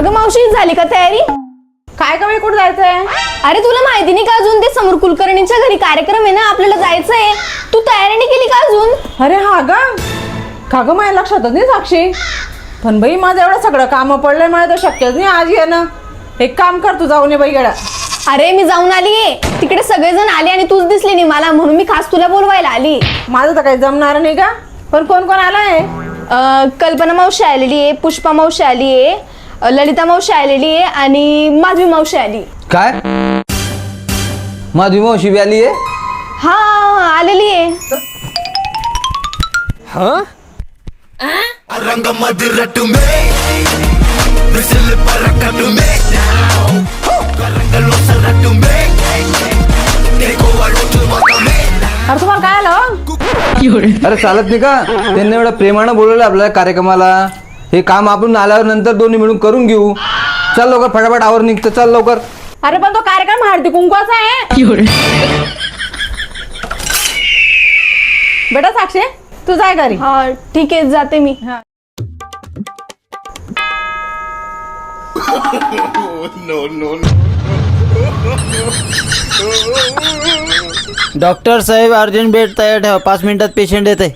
अगं मावशी, झाली का तयारी? काय का बाई, कुठं जायचंय? अरे तुला माहिती नाही का अजून? ते समोर कुलकर्णीच्या घरी कार्यक्रम आहे ना, आपल्याला जायचंय. तू तयारी नाही केली का अजून? अरे हा का ग, माझ्या लक्षातच नाही साक्षी. पण बाई माझं एवढं सगळं काम पडलंय, मला तर शक्यच नाही आज येणं. एक काम कर, तू जाऊन ये बाई गड्या. अरे मी जाऊन आली, तिकडे सगळेजण आले आणि तूच दिसली नाही मला, म्हणून मी खास तुला बोलवायला आली. माझं तर काही जमणार नाही का. पण कोण कोण आलाय? कल्पना मावशी आलेली आहे, पुष्पा मावशी आली आहे, ललिता मावशी आलेली आहे आणि माधवी मावशी आली. काय माधवी मावशी बी आली आहे? हा आलेली आहे. अरे तुम्हाला काय आलं? अरे चालत नाही का, त्यांनी एवढं प्रेमानं बोलवलं आपल्याला कार्यक्रमाला. हे काम आपण आल्यावर नंतर दोन्ही मिळून करून घेऊ. चल लवकर, फटाफट आवर निघतं, चल लवकर. अरे पण तो कार्यक्रम हळदी कुंकवाचा आहे. बेटा साक्षी, तू जाय घरी. हा ठीक आहे, जाते मी. डॉक्टर साहेब, अर्जंट बेड तयार ठेवा, 5 मिनिटात पेशंट येते.